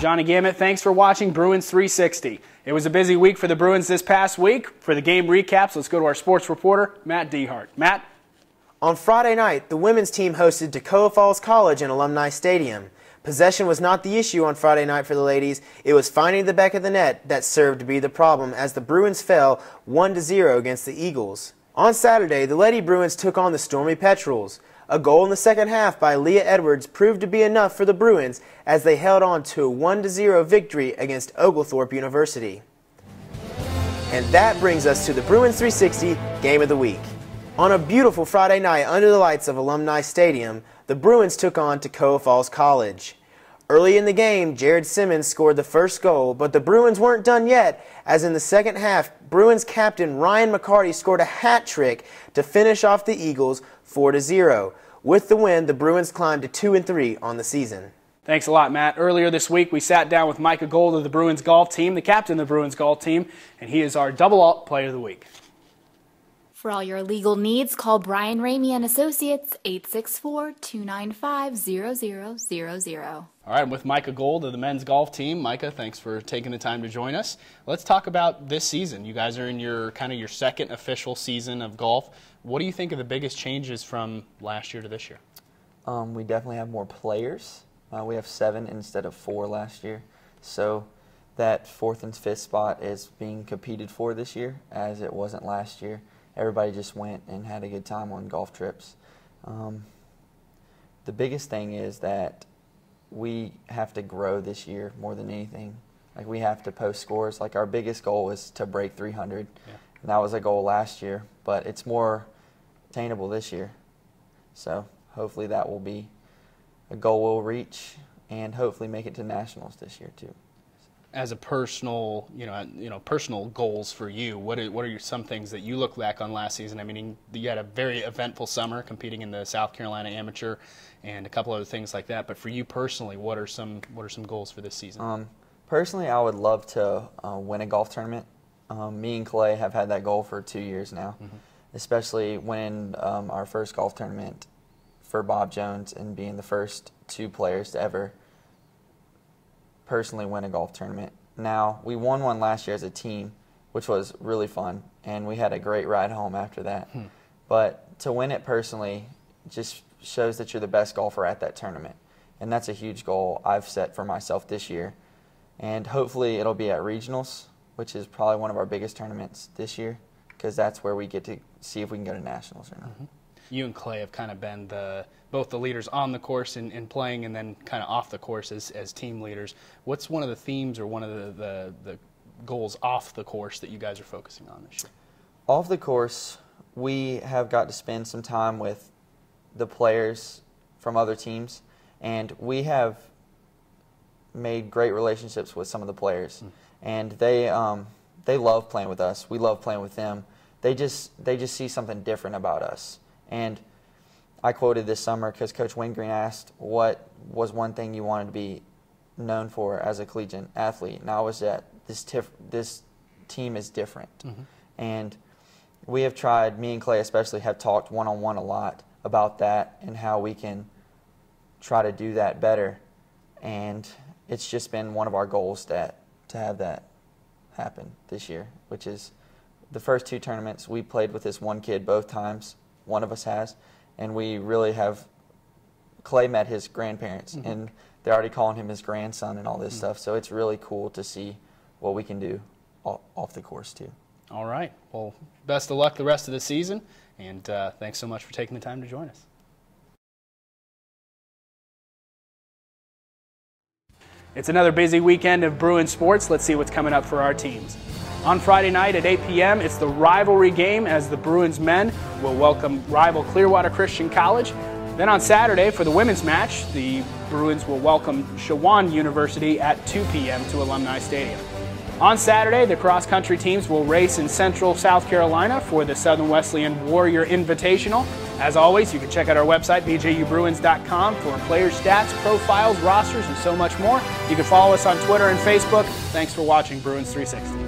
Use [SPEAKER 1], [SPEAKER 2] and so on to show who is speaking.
[SPEAKER 1] Jonny Gamet. Thanks for watching Bruins 360. It was a busy week for the Bruins this past week. For the game recaps, let's go to our sports reporter, Matt Dehart. Matt?
[SPEAKER 2] On Friday night, the women's team hosted Toccoa Falls College in Alumni Stadium. Possession was not the issue on Friday night for the ladies. It was finding the back of the net that served to be the problem as the Bruins fell 1-0 against the Eagles. On Saturday, the Lady Bruins took on the Stormy Petrels. A goal in the second half by Leah Edwards proved to be enough for the Bruins as they held on to a 1-0 victory against Oglethorpe University. And that brings us to the Bruins 360 Game of the Week. On a beautiful Friday night under the lights of Alumni Stadium, the Bruins took on Toccoa Falls College. Early in the game, Jared Simmons scored the first goal, but the Bruins weren't done yet, as in the second half, Bruins captain Ryan McCarty scored a hat trick to finish off the Eagles 4-0. With the win, the Bruins climbed to 2-3 on the season.
[SPEAKER 1] Thanks a lot, Matt. Earlier this week, we sat down with Micah Gold of the Bruins golf team, the captain of the Bruins golf team, and he is our double alt player of the week.
[SPEAKER 3] For all your legal needs, call Brian Ramey and Associates, 864-295-0000.
[SPEAKER 1] All right, I'm with Micah Gold of the men's golf team. Micah, thanks for taking the time to join us. Let's talk about this season. You guys are in your second official season of golf. What do you think are the biggest changes from last year to this year?
[SPEAKER 4] We definitely have more players. We have 7 instead of 4 last year. So that 4th and 5th spot is being competed for this year, as it wasn't last year. Everybody just went and had a good time on golf trips. The biggest thing is that we have to grow this year more than anything. Like, we have to post scores. Like, our biggest goal is to break 300. Yeah. And that was a goal last year, but it's more attainable this year. So hopefully that will be a goal we'll reach, and hopefully make it to nationals this year too.
[SPEAKER 1] As a personal, personal goals for you, what are some things that you look back on last season? I mean, you had a very eventful summer competing in the South Carolina Amateur and a couple other things like that. But for you personally, what are some goals for this season?
[SPEAKER 4] Personally, I would love to win a golf tournament. Me and Clay have had that goal for 2 years now, especially winning our first golf tournament for Bob Jones and being the first 2 players to ever personally win a golf tournament. Now, we won one last year as a team, which was really fun, and we had a great ride home after that. But to win it personally just shows that you're the best golfer at that tournament, and that's a huge goal I've set for myself this year. And hopefully it'll be at regionals, which is probably one of our biggest tournaments this year, because that's where we get to see if we can go to nationals or not.
[SPEAKER 1] You and Clay have kind of been both the leaders on the course in playing, and then kind of off the course as team leaders. What's one of the themes or one of the goals off the course that you guys are focusing on this year?
[SPEAKER 4] Off the course, we have got to spend some time with the players from other teams, and we have made great relationships with some of the players, and they love playing with us. We love playing with them. They just see something different about us. And I quoted this summer because Coach Wingreen asked, what was one thing you wanted to be known for as a collegiate athlete? And I was that this team is different. And we have tried, me and Clay especially, have talked one-on-one a lot about that and how we can try to do that better. And it's just been one of our goals to have that happen this year, which is the first 2 tournaments we played with this one kid both times. One of us has, and we really have. Clay met his grandparents, and they're already calling him his grandson and all this stuff. So it's really cool to see what we can do off the course too.
[SPEAKER 1] All right. Well, best of luck the rest of the season, and thanks so much for taking the time to join us. It's another busy weekend of Bruins sports. Let's see what's coming up for our teams. On Friday night at 8 p.m., it's the rivalry game as the Bruins men will welcome rival Clearwater Christian College. Then on Saturday for the women's match, the Bruins will welcome Shawan University at 2 p.m. to Alumni Stadium. On Saturday, the cross-country teams will race in Central South Carolina for the Southern Wesleyan Warrior Invitational. As always, you can check out our website, bjubruins.com, for player stats, profiles, rosters, and so much more. You can follow us on Twitter and Facebook. Thanks for watching Bruins 360.